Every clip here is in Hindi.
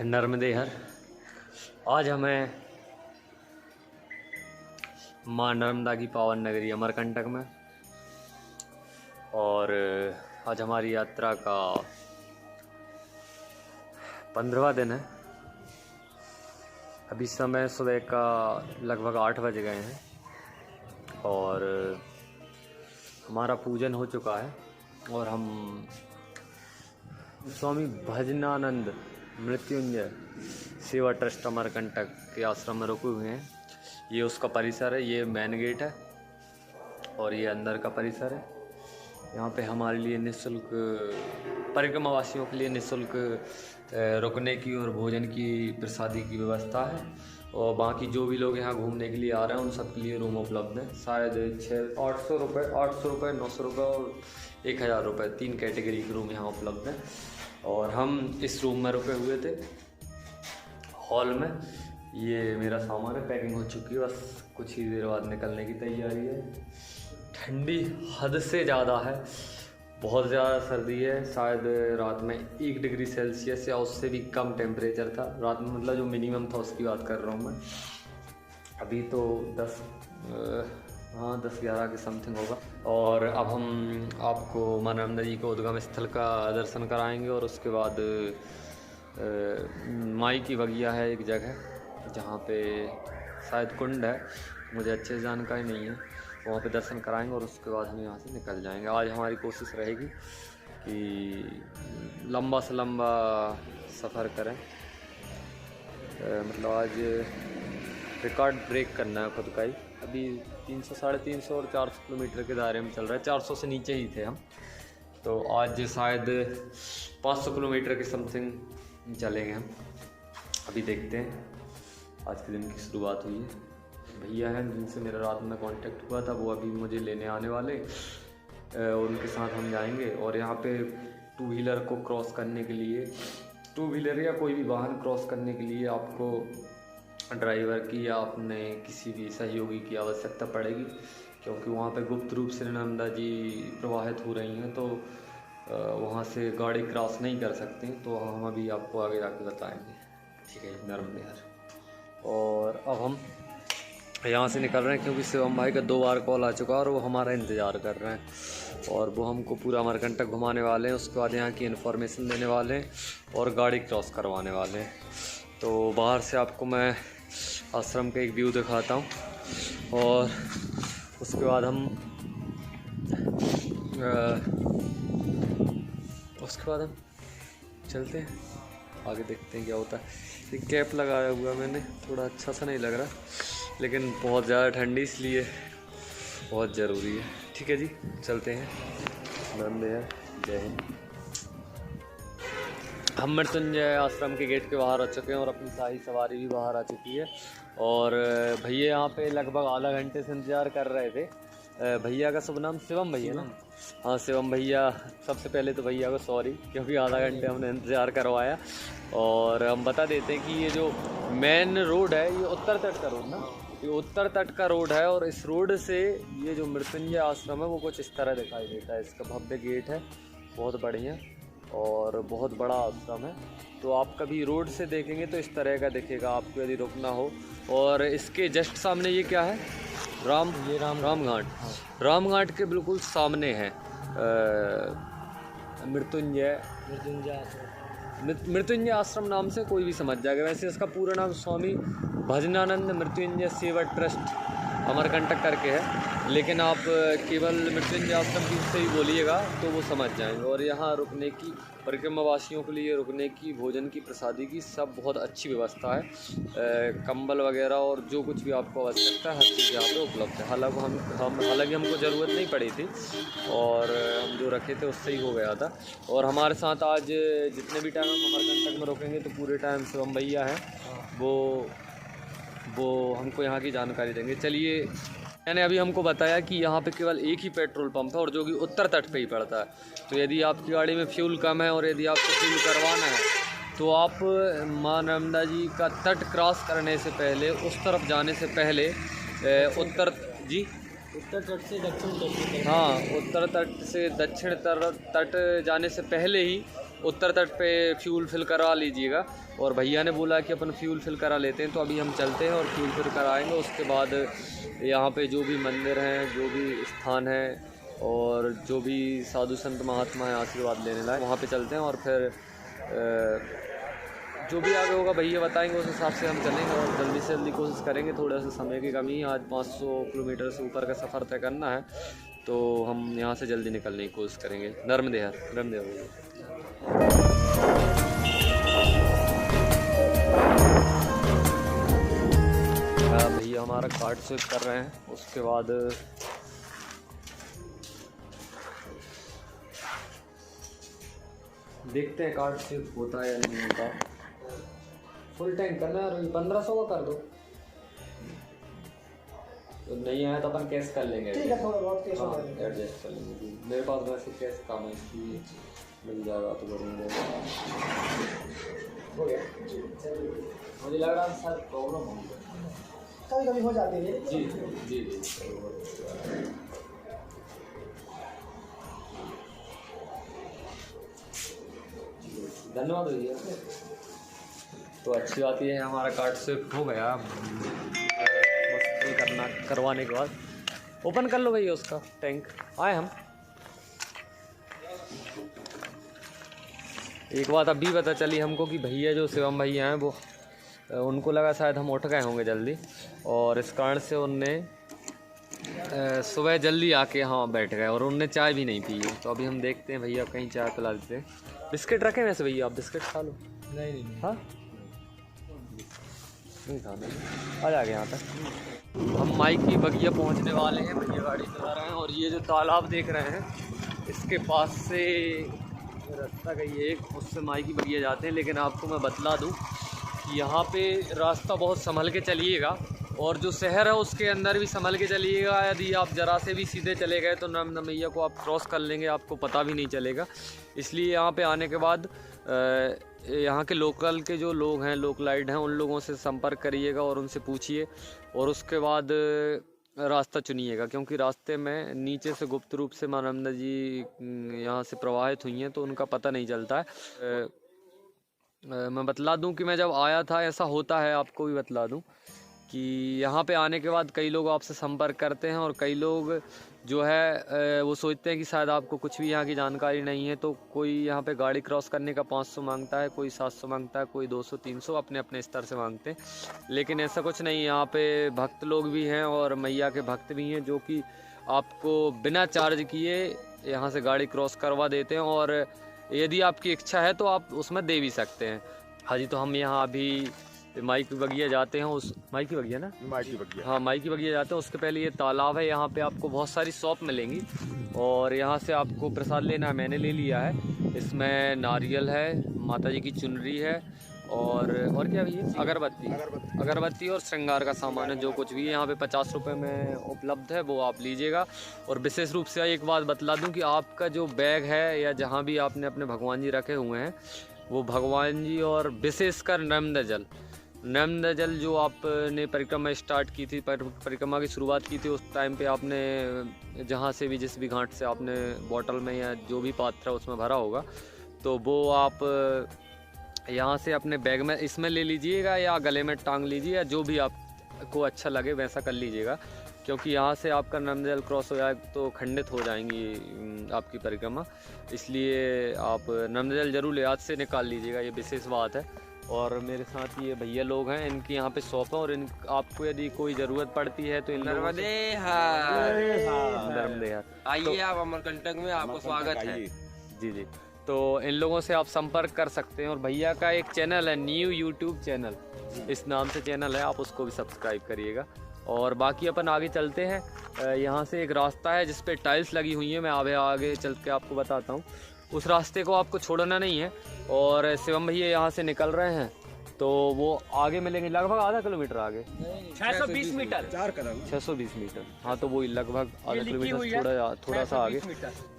नर्मदे हर। आज हमें माँ नर्मदा की पावन नगरी अमरकंटक में, और आज हमारी यात्रा का 15वां दिन है। अभी समय सुबह का लगभग 8 बज गए हैं और हमारा पूजन हो चुका है और हम स्वामी भजनानंद मृत्युंजय सेवा ट्रस्ट अमरकंटक के आश्रम में रुके हुए हैं। ये उसका परिसर है, ये मेन गेट है और ये अंदर का परिसर है। यहाँ पे हमारे लिए निःशुल्क परिक्रमा वासियों के लिए निःशुल्क रुकने की और भोजन की प्रसादी की व्यवस्था है, और बाकी जो भी लोग यहाँ घूमने के लिए आ रहे हैं उन सब के लिए रूम उपलब्ध है। शायद 800 रुपये 900 रुपये और 1000 रुपये 3 कैटेगरी के रूम यहाँ उपलब्ध हैं। और हम इस रूम में रुके हुए थे हॉल में। ये मेरा सामान है, पैकिंग हो चुकी है, बस कुछ ही देर बाद निकलने की तैयारी है। ठंडी हद से ज़्यादा है, बहुत ज़्यादा सर्दी है। शायद रात में 1 डिग्री सेल्सियस या उससे भी कम टेम्परेचर था रात में, मतलब जो मिनिमम था उसकी बात कर रहा हूँ मैं। अभी तो 10-11 के समथिंग होगा। और अब हम आपको माँ नर्मदा जी को उद्गम स्थल का दर्शन कराएंगे और उसके बाद माई की बगिया है एक जगह जहाँ पे शायद कुंड है, मुझे अच्छे से जानकारी नहीं है, वहाँ पे दर्शन कराएंगे और उसके बाद हम यहाँ से निकल जाएंगे। आज हमारी कोशिश रहेगी कि लंबा से लंबा सफ़र करें, मतलब आज रिकॉर्ड ब्रेक करना है खुद का ही। अभी 300, 350 और 400 किलोमीटर के दायरे में चल रहा है, 400 से नीचे ही थे हम, तो आज शायद 500 किलोमीटर के समथिंग चलेंगे हम। अभी देखते हैं, आज के दिन की शुरुआत हुई है। भैया हैं जिनसे मेरा रात में कांटेक्ट हुआ था, वो अभी मुझे लेने आने वाले, उनके साथ हम जाएंगे। और यहाँ पे 2 व्हीलर को क्रॉस करने के लिए, 2 व्हीलर या कोई भी वाहन क्रॉस करने के लिए आपको ड्राइवर की या अपने किसी भी सहयोगी की आवश्यकता पड़ेगी, क्योंकि वहाँ पे गुप्त रूप से नर्मदा जी प्रवाहित हो रही हैं, तो वहाँ से गाड़ी क्रॉस नहीं कर सकते। तो हम अभी आपको आगे जाके बताएंगे, ठीक है नर्मदे हर। और अब हम यहाँ से निकल रहे हैं क्योंकि शिवम भाई का 2 बार कॉल आ चुका है और वो हमारा इंतज़ार कर रहे हैं और वो हमको पूरा अमरकंटक घुमाने वाले हैं। उसके बाद यहाँ की इन्फॉर्मेशन देने वाले हैं और गाड़ी क्रॉस करवाने वाले हैं। तो बाहर से आपको मैं आश्रम का एक व्यू दिखाता हूँ और उसके बाद हम चलते हैं आगे, देखते हैं क्या होता है। ये कैप लगाया हुआ मैंने, थोड़ा अच्छा सा नहीं लग रहा, लेकिन बहुत ज़्यादा ठंडी इसलिए बहुत ज़रूरी है। ठीक है जी, चलते हैं। नर्मदे हर, जय हिंद। हम मृत्युंजय आश्रम के गेट के बाहर आ चुके हैं और अपनी शाही सवारी भी बाहर आ चुकी है। और भैया यहाँ पे लगभग आधा घंटे से इंतज़ार कर रहे थे। भैया का शुभ नाम शिवम भैया ना? हाँ शिवम भैया। सबसे पहले तो भैया को सॉरी, क्योंकि आधा घंटे हमने इंतज़ार करवाया। और हम बता देते हैं कि ये जो मेन रोड है ये उत्तर तट का रोड ना, ये उत्तर तट का रोड है। और इस रोड से ये जो मृत्युंजय आश्रम है वो कुछ इस तरह दिखाई देता है। इसका भव्य गेट है, बहुत बढ़िया और बहुत बड़ा आश्रम है। तो आप कभी रोड से देखेंगे तो इस तरह का दिखेगा आपको यदि रुकना हो। और इसके जस्ट सामने ये क्या है, राम घाट। हाँ। राम घाट के बिल्कुल सामने है मृत्युंजय आश्रम नाम से कोई भी समझ जाएगा। वैसे इसका पूरा नाम स्वामी भजनानंद मृत्युंजय सेवा ट्रस्ट अमरकंटक करके है, लेकिन आप केवल मृत्युंजय आश्रम की से ही बोलिएगा तो वो समझ जाएंगे। और यहाँ रुकने की, परिक्रमा वासियों के लिए रुकने की, भोजन की, प्रसादी की सब बहुत अच्छी व्यवस्था है। कंबल वगैरह और जो कुछ भी आपको आवश्यकता है हर चीज़ यहाँ पे उपलब्ध है। हालांकि हमको ज़रूरत नहीं पड़ी थी और हम जो रखे थे उससे ही हो गया था। और हमारे साथ आज जितने भी टाइम हम अमरकंटक में रुकेंगे तो पूरे टाइम शिवम भैया हैं, वो हमको यहाँ की जानकारी देंगे। चलिए, मैंने अभी हमको बताया कि यहाँ पे केवल एक ही पेट्रोल पंप है और जो कि उत्तर तट पे ही पड़ता है। तो यदि आपकी गाड़ी में फ्यूल कम है और यदि आपको फ्यूल करवाना है तो आप माँ नर्मदा जी का तट क्रॉस करने से पहले, उस तरफ जाने से पहले उत्तर तट से दक्षिण तट, हाँ उत्तर तट से दक्षिण तट जाने से पहले ही उत्तर तट पे फ्यूल फिल करा लीजिएगा। और भैया ने बोला कि अपन फ्यूल फिल करा लेते हैं, तो अभी हम चलते हैं और फ्यूल फिल कराएंगे। उसके बाद यहाँ पे जो भी मंदिर हैं, जो भी स्थान है और जो भी साधु संत महात्मा हैं आशीर्वाद लेने लाए, वहाँ पे चलते हैं। और फिर जो भी आगे होगा भैया बताएंगे, उस हिसाब से हम चलेंगे और जल्दी से जल्दी कोशिश करेंगे। थोड़ा सा समय की कमी है, आज 500 किलोमीटर से ऊपर का सफ़र तय करना है, तो हम यहाँ से जल्दी निकलने की कोशिश करेंगे। नर्मदेहर भैया हमारा कार्ड स्विप कर रहे हैं। उसके बाद देखते हैं कार्ड स्विप होता है या नहीं होता। फुल टैंक करना है, 1500 का कर दो। तो नहीं आया तो अपन कैश कर लेंगे, ठीक है, थोड़ा बहुत कैश एडजस्ट कर लेंगे। मेरे पास वैसे कैश कम है, इसलिए मिल जाएगा तो करूँगा। हो गया, मुझे लग रहा है सर प्रॉब्लम हो गया, कभी कभी हो जाती है। जी जी जी, धन्यवाद भैया। तो अच्छी बात यह है हमारा कार्ड स्विप हो गया। करवाने के बाद ओपन कर लो भैया उसका टैंक। आए हम एक बात अभी पता चली हमको कि भैया जो शिवम भैया हैं वो उनको लगा शायद हम उठ गए होंगे जल्दी, और इस कारण से उनने सुबह जल्दी आके हाँ बैठ गए और उनने चाय भी नहीं पी है। तो अभी हम देखते हैं भैया कहीं चाय पिला देते हैं। बिस्किट रखे वैसे भैया, आप बिस्किट खा लो। नहीं हाँ नहीं खाना, आ जाएगा यहाँ तक। हम माई की बगिया पहुँचने वाले हैं, भैया गाड़ी चला रहे हैं। और ये जो तालाब देख रहे हैं इसके पास से रास्ता गई है एक, उससे माई की बगिया जाते हैं। लेकिन आपको मैं बतला दूँ कि यहाँ पे रास्ता बहुत संभल के चलिएगा, और जो शहर है उसके अंदर भी संभल के चलिएगा। यदि आप ज़रा से भी सीधे चले गए तो नर्मदा को आप क्रॉस कर लेंगे, आपको पता भी नहीं चलेगा। इसलिए यहाँ पे आने के बाद यहाँ के लोकल के जो लोग हैं, लोकलाइट हैं, उन लोगों से संपर्क करिएगा और उनसे पूछिए, और उसके बाद रास्ता चुनिएगा। क्योंकि रास्ते में नीचे से गुप्त रूप से माँ नर्मदा जी यहाँ से प्रवाहित हुई हैं, तो उनका पता नहीं चलता है। मैं बतला दूं कि मैं जब आया था, ऐसा होता है, आपको भी बतला दूं कि यहाँ पे आने के बाद कई लोग आपसे संपर्क करते हैं, और कई लोग जो है वो सोचते हैं कि शायद आपको कुछ भी यहाँ की जानकारी नहीं है। तो कोई यहाँ पे गाड़ी क्रॉस करने का 500 मांगता है, कोई 700 मांगता है, कोई 200 300 अपने अपने स्तर से मांगते हैं। लेकिन ऐसा कुछ नहीं, यहाँ पे भक्त लोग भी हैं और मैया के भक्त भी हैं, जो कि आपको बिना चार्ज किए यहाँ से गाड़ी क्रॉस करवा देते हैं। और यदि आपकी इच्छा है तो आप उसमें दे भी सकते हैं। हाँ जी, तो हम यहाँ अभी माई की बगिया जाते हैं। उस माई की बगिया ना, माई की बगिया, हाँ माई की बगिया जाते हैं। उसके पहले ये तालाब है, यहाँ पे आपको बहुत सारी शॉप मिलेंगी, और यहाँ से आपको प्रसाद लेना है। मैंने ले लिया है, इसमें नारियल है, माता जी की चुनरी है, और क्या भैया, अगरबत्ती और श्रृंगार का सामान है। जो कुछ भी यहाँ पे 50 रुपये में उपलब्ध है वो आप लीजिएगा। और विशेष रूप से एक बात बतला दूं कि आपका जो बैग है या जहाँ भी आपने अपने भगवान जी रखे हुए हैं, वो भगवान जी और विशेषकर नर्मदा जल जो आपने परिक्रमा स्टार्ट की थी, परिक्रमा की शुरुआत की थी, उस टाइम पे आपने जहाँ से भी, जिस भी घाट से आपने बोतल में या जो भी पात्र है उसमें भरा होगा, तो वो आप यहाँ से अपने बैग में इसमें ले लीजिएगा या गले में टांग लीजिए, या जो भी आपको अच्छा लगे वैसा कर लीजिएगा। क्योंकि यहाँ से आपका नर्मदा जल क्रॉस हो जाए तो खंडित हो जाएंगी आपकी परिक्रमा, इसलिए आप नर्मदा जल जरूर याद से निकाल लीजिएगा, ये विशेष बात है। और मेरे साथ ये भैया लोग हैं, इनकी यहाँ पे शॉप है, और आपको यदि कोई ज़रूरत पड़ती है तो इन नर्मदेहर आइए, आप अमरकंटक में, आपको स्वागत है। जी जी, तो इन लोगों से आप संपर्क कर सकते हैं। और भैया का एक चैनल है, न्यू यूट्यूब चैनल, इस नाम से चैनल है, आप उसको भी सब्सक्राइब करिएगा। और बाकी अपन आगे चलते हैं। यहाँ से एक रास्ता है जिस पे टाइल्स लगी हुई है, मैं आगे चल के आपको बताता हूँ। उस रास्ते को आपको छोड़ना नहीं है। और शिवम भैया यहाँ से निकल रहे हैं, तो वो आगे मिलेंगे लगभग आधा किलोमीटर आगे, 620 मीटर, 4 कदम, 620 मीटर, हाँ, तो वो लगभग आधा किलोमीटर थोड़ा सा आगे।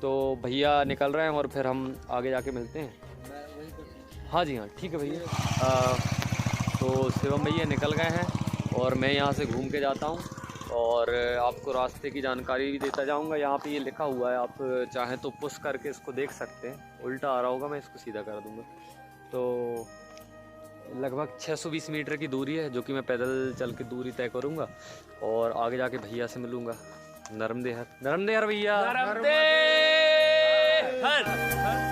तो भैया निकल रहे हैं और फिर हम आगे जाके मिलते हैं। हाँ जी हाँ, ठीक है भैया। तो शिवम भैया निकल गए हैं और मैं यहाँ से घूम के जाता हूँ। और आपको रास्ते की जानकारी भी देता जाऊंगा। यहाँ पे ये लिखा हुआ है, आप चाहें तो पुश करके इसको देख सकते हैं। उल्टा आ रहा होगा, मैं इसको सीधा कर दूंगा। तो लगभग 620 मीटर की दूरी है, जो कि मैं पैदल चल के दूरी तय करूंगा और आगे जाके भैया से मिलूंगा। नर्मदे हर भैया, नर्मदे हर।